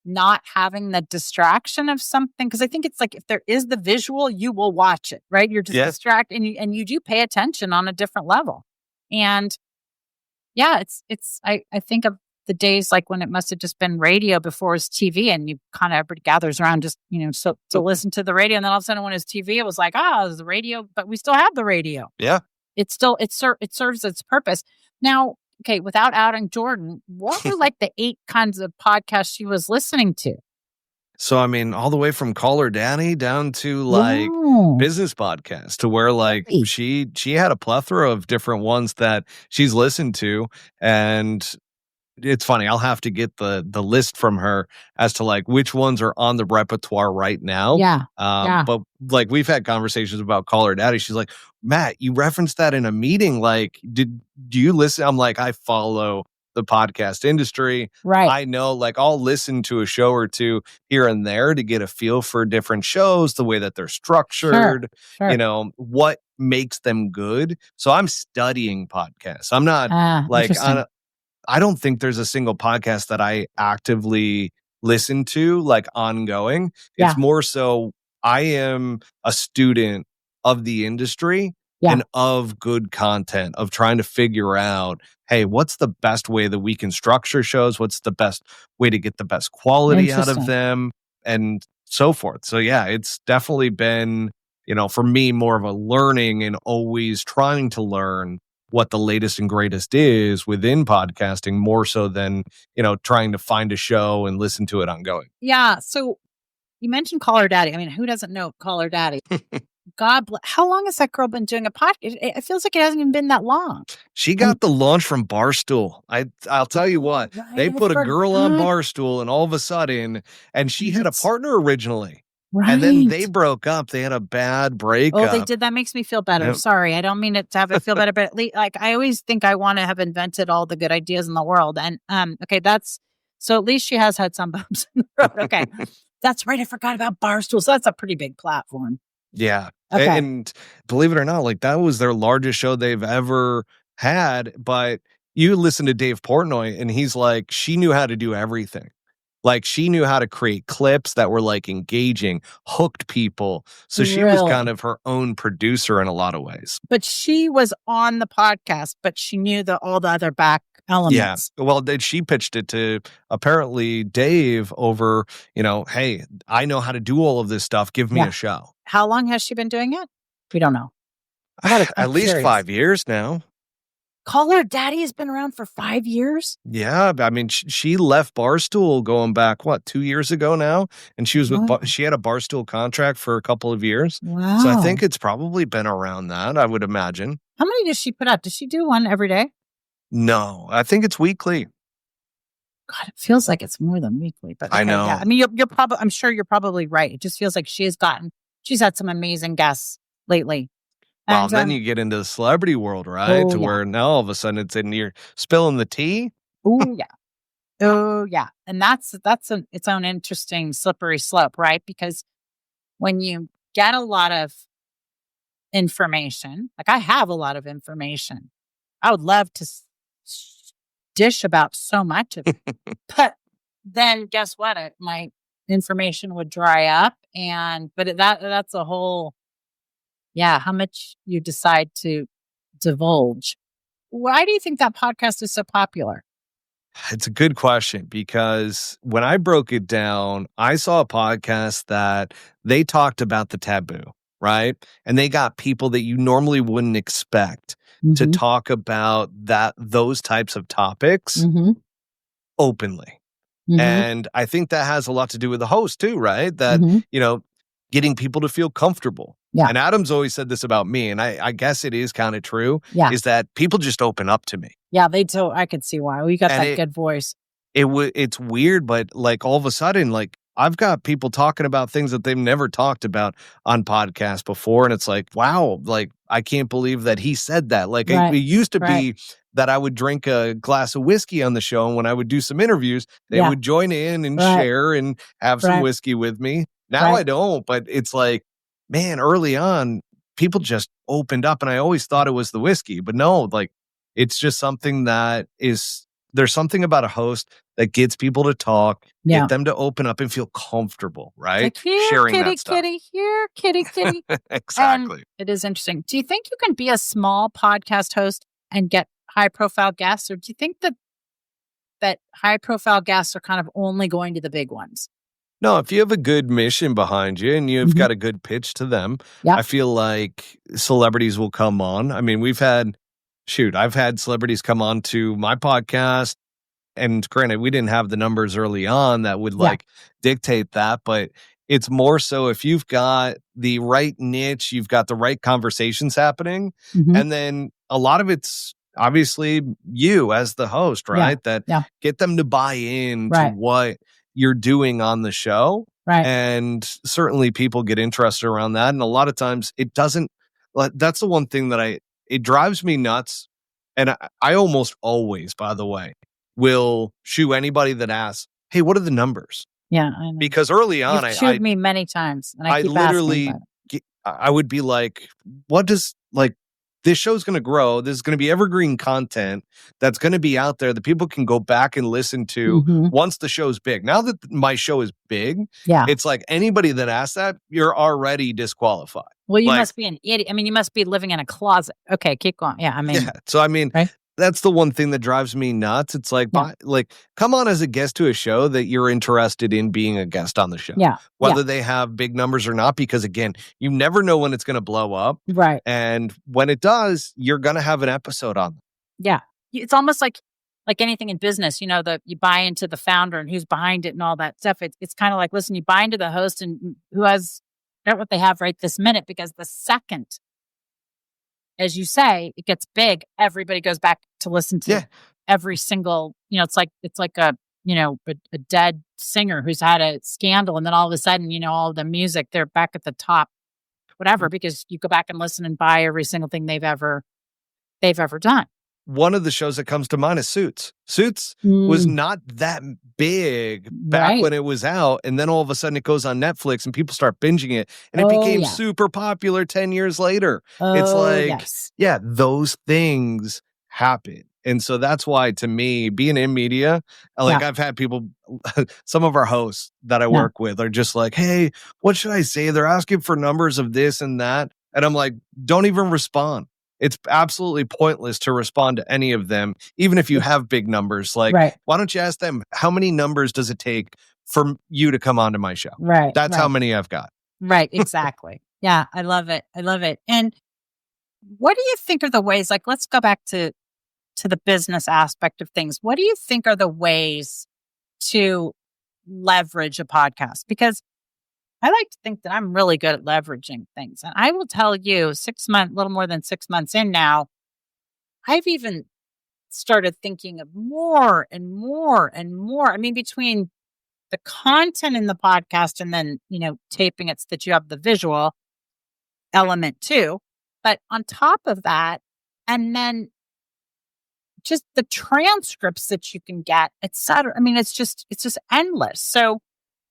not having the distraction of something. Because I think it's like if there is the visual, you will watch it, right? You're just distracted and you do pay attention on a different level. And yeah, I think of the days like when it must have just been radio before it was TV, and you kind of everybody gathers around just, so to listen to the radio. And then all of a sudden when it was TV, it was like, it was the radio, but we still have the radio. Yeah. It serves its purpose. Now, okay, without outing Jordan, what were like the 8 kinds of podcasts she was listening to? So, I mean, all the way from Call Her Daddy down to like business podcasts, to where like she had a plethora of different ones that she's listened to. And it's funny, I'll have to get the list from her as to like which ones are on the repertoire right now. Yeah. But like we've had conversations about Call Her Daddy. She's like, Matt, you referenced that in a meeting. Like, do you listen? I'm like, I follow the podcast industry. Right. I know, like, I'll listen to a show or two here and there to get a feel for different shows, the way that they're structured, Sure. What makes them good. So I'm studying podcasts. I'm not I don't think there's a single podcast that I actively listen to, like ongoing. It's more so I am a student of the industry and of good content, of trying to figure out, hey, what's the best way that we can structure shows? What's the best way to get the best quality out of them, and so forth. So yeah, it's definitely been, for me, more of a learning and always trying to learn what the latest and greatest is within podcasting, more so than, trying to find a show and listen to it ongoing. Yeah. So you mentioned Call Her Daddy. I mean, who doesn't know Call Her Daddy? God bless. How long has that girl been doing a podcast? It feels like it hasn't even been that long. She got the launch from Barstool. I'll tell you what, they put a girl on Barstool, and all of a sudden, and she had a partner originally. Right. And then they broke up. They had a bad breakup. Oh, they did. That makes me feel better. Yep. Sorry. I don't mean it to have it feel better, but at least, like, I always think I want to have invented all the good ideas in the world. And, okay, so at least she has had some bumps in the road. Okay. That's right. I forgot about Barstool. So that's a pretty big platform. Yeah. Okay. And believe it or not, like, that was their largest show they've ever had. But you listen to Dave Portnoy, and he's like, she knew how to do everything. Like, she knew how to create clips that were like engaging, hooked people. So she was kind of her own producer in a lot of ways. But she was on the podcast, but she knew all the other back elements. Yeah. Well, she pitched it to apparently Dave over, hey, I know how to do all of this stuff. Give me a show. How long has she been doing it? We don't know. At least 5 years now. Call Her Daddy has been around for 5 years? Yeah, I mean, she left Barstool going back, 2 years ago now? And she was she had a Barstool contract for a couple of years. Wow. So I think it's probably been around that, I would imagine. How many does she put out? Does she do one every day? No, I think it's weekly. God, it feels like it's more than weekly. But I know. Yeah. I mean, I'm sure you're probably right. It just feels like she's had some amazing guests lately. Well, then you get into the celebrity world, right? Where now all of a sudden you're spilling the tea. Oh, yeah. Oh, yeah. And that's its own interesting slippery slope, right? Because when you get a lot of information, like I have a lot of information, I would love to dish about so much of it. But then guess what? My information would dry up. But that's a whole... Yeah, how much you decide to divulge. Why do you think that podcast is so popular? It's a good question, because when I broke it down, I saw a podcast that they talked about the taboo, right? And they got people that you normally wouldn't expect to talk about those types of topics openly. And I think that has a lot to do with the host too, right? That, getting people to feel comfortable. Yeah. And Adam's always said this about me, and I guess it is kind of true, is that people just open up to me. Yeah, they do. I could see why. We got that good voice. It's weird, but like all of a sudden, like I've got people talking about things that they've never talked about on podcasts before, and it's like, wow, like I can't believe that he said that. Like it used to be that I would drink a glass of whiskey on the show, and when I would do some interviews, they would join in and share and have some whiskey with me. Now I don't, but it's like, man, early on, people just opened up, and I always thought it was the whiskey, but no, like it's just something that there's something about a host that gets people to talk, get them to open up and feel comfortable, right? Like, here, sharing kitty, that stuff. kitty, here, kitty, kitty. Exactly. And it is interesting. Do you think you can be a small podcast host and get high profile guests, or do you think that high profile guests are kind of only going to the big ones? No, if you have a good mission behind you and you've got a good pitch to them, I feel like celebrities will come on. I mean, I've had celebrities come on to my podcast. And granted, we didn't have the numbers early on that would dictate that, but it's more so if you've got the right niche, you've got the right conversations happening, and then a lot of it's obviously you as the host, right? That get them to buy in to what you're doing on the show. Right. And certainly people get interested around that. And a lot of times it doesn't, that's the one thing that it drives me nuts. And I almost always, by the way, will shoo anybody that asks, hey, what are the numbers? Yeah, I know. Because early on, You've shooed me many times, and I keep literally, I would be like, this show's going to grow. This is going to be evergreen content that's going to be out there that people can go back and listen to once the show's big. Now that my show is big, it's like anybody that asks that, you're already disqualified. Well, you must be an idiot. I mean, you must be living in a closet. Okay, keep going. Yeah, I mean. Yeah. So, I mean, that's the one thing that drives me nuts. It's like, come on as a guest to a show that you're interested in being a guest on the show. Yeah. Whether they have big numbers or not, because again, you never know when it's going to blow up. Right. And when it does, you're going to have an episode on them. Yeah. It's almost like anything in business, that you buy into the founder and who's behind it and all that stuff. It's kind of like, listen, you buy into the host and who has what they have right this minute, because the second, as you say, it gets big, everybody goes back to listen to every single, it's like a dead singer who's had a scandal, and then all of a sudden, all the music, they're back at the top, whatever, because you go back and listen and buy every single thing they've ever done. One of the shows that comes to mind is Suits. Suits was not that big back when it was out, and then all of a sudden it goes on Netflix and people start binging it, and it became super popular 10 years later. It's like, those things happen. And so that's why, to me, being in media, I've had people, some of our hosts that I work with are just like, hey, what should I say? They're asking for numbers of this and that. And I'm like, don't even respond. It's absolutely pointless to respond to any of them, even if you have big numbers. Like, why don't you ask them, how many numbers does it take for you to come onto my show? Right. That's how many I've got. Right. Exactly. Yeah. I love it. And what do you think are the ways, let's go back to the business aspect of things. What do you think are the ways to leverage a podcast? Because I like to think that I'm really good at leveraging things. And I will tell you, little more than 6 months in now, I've even started thinking of more and more and more. I mean, between the content in the podcast and then, taping it so that you have the visual element too. But on top of that, and then just the transcripts that you can get, et cetera. I mean, it's just endless. So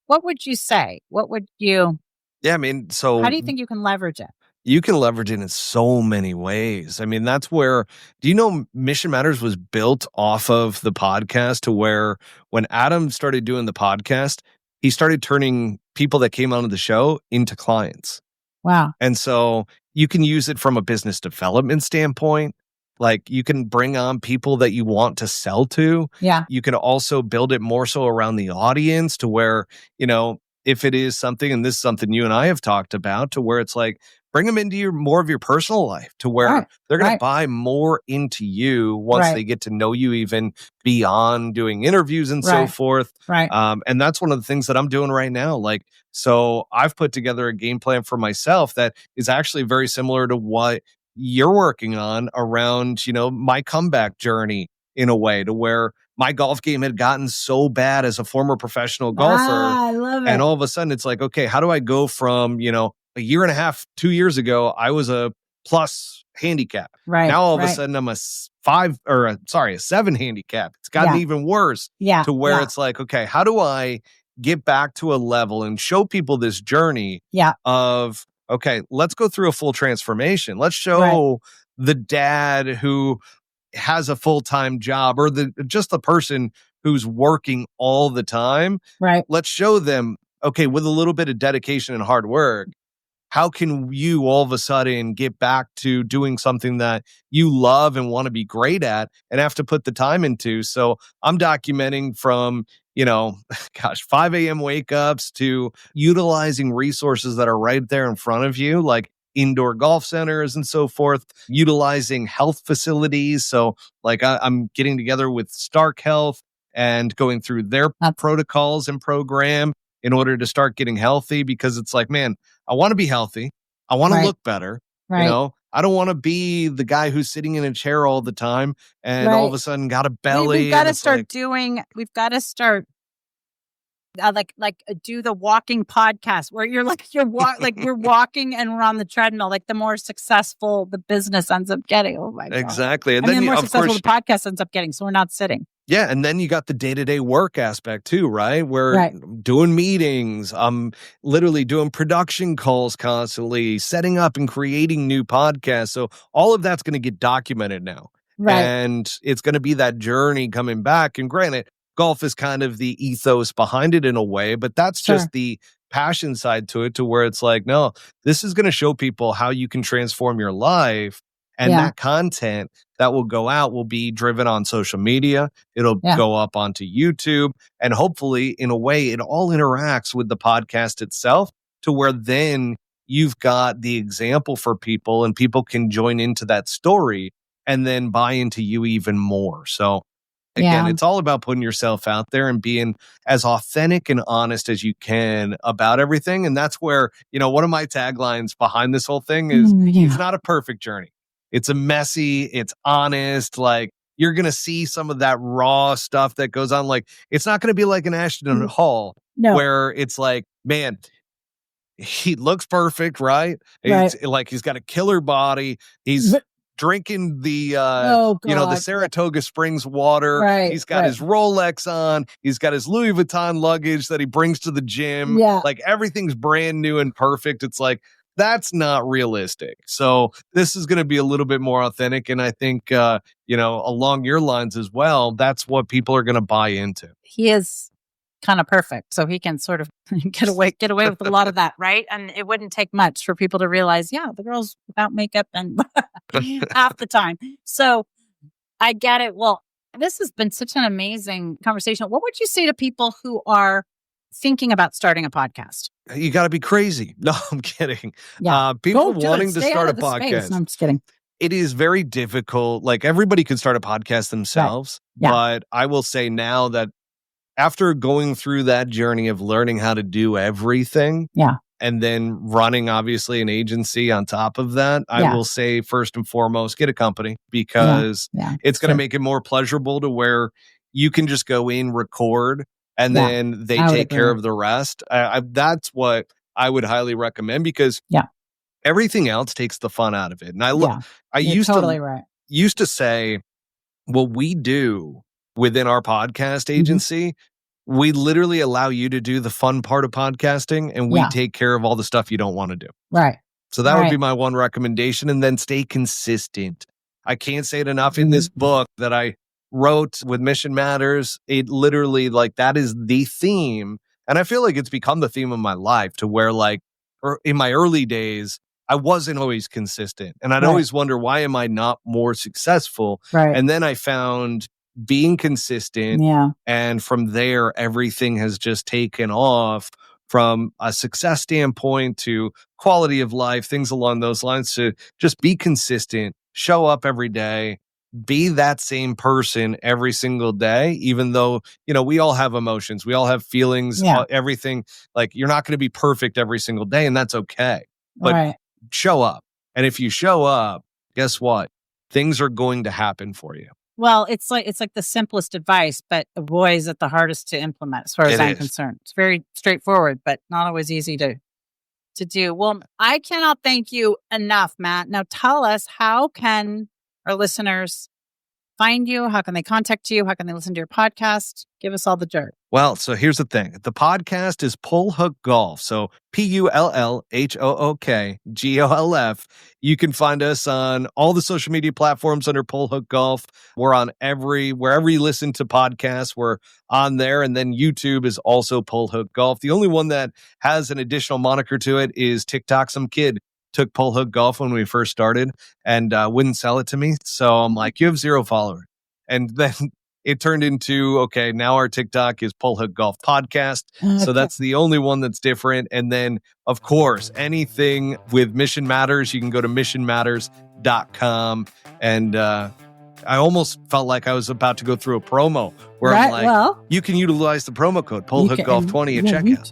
what would you say? What would you? Yeah, I mean, so how do you think you can leverage it? You can leverage it in so many ways. I mean, that's where, do you know Mission Matters was built off of the podcast, to where when Adam started doing the podcast, he started turning people that came onto the show into clients. Wow. And so you can use it from a business development standpoint. Like, you can bring on people that you want to sell to. Yeah. You can also build it more so around the audience, to where, if it is something, and this is something you and I have talked about, to where it's like, bring them into more of your personal life, to where they're going to buy more into you once they get to know you, even beyond doing interviews and so forth. Right. And that's one of the things that I'm doing right now. So I've put together a game plan for myself that is actually very similar to what you're working on around, my comeback journey, in a way, to where my golf game had gotten so bad as a former professional golfer. I love it. And all of a sudden it's like, okay, how do I go from, a year and a half, 2 years ago, I was a plus handicap. Right. Now all of a sudden I'm a 7 handicap. It's gotten even worse. Yeah. To where it's like, okay, how do I get back to a level and show people this journey of, okay, let's go through a full transformation. Let's show the dad who has a full-time job, or just the person who's working all the time. Right. Let's show them, okay, with a little bit of dedication and hard work, how can you all of a sudden get back to doing something that you love and want to be great at and have to put the time into? So I'm documenting from, 5 a.m. wake ups to utilizing resources that are right there in front of you, like indoor golf centers and so forth, utilizing health facilities. So like I'm getting together with Stark Health and going through their protocols and program in order to start getting healthy, because it's like, man, I want to be healthy. I want to look better. Right. I don't want to be the guy who's sitting in a chair all the time and all of a sudden got a belly. We've got to start we've got to start do the walking podcast where you're we're walking and we're on the treadmill. Like the more successful the business ends up getting. Oh my God. Exactly. And then the more successful the podcast ends up getting. So we're not sitting. Yeah. And then you got the day-to-day work aspect too, right? We're doing meetings. I'm literally doing production calls constantly, setting up and creating new podcasts. So all of that's going to get documented now. Right. And it's going to be that journey coming back. And granted, golf is kind of the ethos behind it in a way, but that's just the passion side to it, to where it's like, no, this is going to show people how you can transform your life. And that content that will go out will be driven on social media. It'll go up onto YouTube. And hopefully, in a way, it all interacts with the podcast itself, to where then you've got the example for people and people can join into that story and then buy into you even more. So again, it's all about putting yourself out there and being as authentic and honest as you can about everything. And that's where, one of my taglines behind this whole thing is, it's not a perfect journey. It's a messy, it's honest. Like, you're going to see some of that raw stuff that goes on. Like, it's not going to be like an Ashton Hall where it's like, man, he looks perfect, right? It's like he's got a killer body. He's drinking the the Saratoga Springs water. He's got his Rolex on. He's got his Louis Vuitton luggage that he brings to the gym. Like, everything's brand new and perfect. It's like, that's not realistic. So this is going to be a little bit more authentic. And I think, along your lines as well, that's what people are going to buy into. He is kind of perfect. So he can sort of get away with a lot of that. Right. And it wouldn't take much for people to realize, the girl's without makeup and half the time. So I get it. Well, this has been such an amazing conversation. What would you say to people who are thinking about starting a podcast? You got to be crazy. No, I'm kidding. People wanting to start a podcast. No, I'm just kidding. It is very difficult. Like, everybody could start a podcast themselves. But I will say now that after going through that journey of learning how to do everything, and then running obviously an agency on top of that, I will say first and foremost, get a company, because it's going to make it more pleasurable, to where you can just go in, record, and then they take care of the rest. That's what I would highly recommend, because everything else takes the fun out of it. And I used to say, what we do within our podcast agency, we literally allow you to do the fun part of podcasting, and we take care of all the stuff you don't want to do. Right. So that would be my one recommendation. And then stay consistent. I can't say it enough. In this book that I wrote with Mission Matters, it literally, like, that is the theme. And I feel like it's become the theme of my life, to where, like, in my early days, I wasn't always consistent. And I'd always wonder, why am I not more successful? Right. And then I found being consistent. And from there, everything has just taken off, from a success standpoint to quality of life, things along those lines. To just be consistent, show up every day, be that same person every single day, even though, we all have emotions, we all have feelings, everything. Like, you're not going to be perfect every single day, and that's okay. But show up. And if you show up, guess what? Things are going to happen for you. Well, it's like the simplest advice, but boy, is it the hardest to implement, as far as I'm concerned. It's very straightforward, but not always easy to do. Well, I cannot thank you enough, Matt. Now tell us, how can our listeners find you? How can they contact you? How can they listen to your podcast? Give us all the dirt. Well, so here's the thing. The podcast is Pull Hook Golf. So PULLHOOKGOLF. You can find us on all the social media platforms under Pull Hook Golf. We're on wherever you listen to podcasts, we're on there. And then YouTube is also Pull Hook Golf. The only one that has an additional moniker to it is TikTok. Some kid took Pull Hook Golf when we first started and wouldn't sell it to me. So I'm like, you have 0 followers. And then it turned into, okay, now our TikTok is Pull Hook Golf Podcast. So that's the only one that's different. And then, of course, anything with Mission Matters, you can go to missionmatters.com. And I almost felt like I was about to go through a promo where I'm like, you can utilize the promo code Pull Hook Golf 20 at checkout.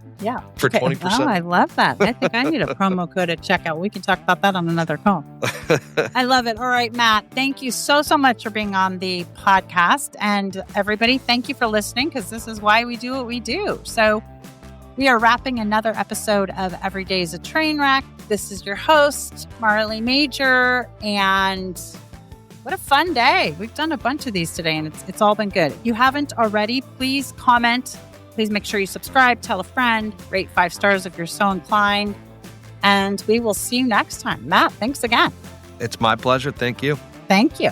For 20%. Oh, I love that. I think I need a promo code at checkout. We can talk about that on another call. I love it. All right, Matt, thank you so much for being on the podcast. And everybody, thank you for listening, because this is why we do what we do. So we are wrapping another episode of Every Day is a Train Wreck. This is your host, Marley Major, and what a fun day. We've done a bunch of these today, and it's all been good. If you haven't already, please comment. Please make sure you subscribe, tell a friend, rate 5 stars if you're so inclined. And we will see you next time. Matt, thanks again. It's my pleasure. Thank you. Thank you.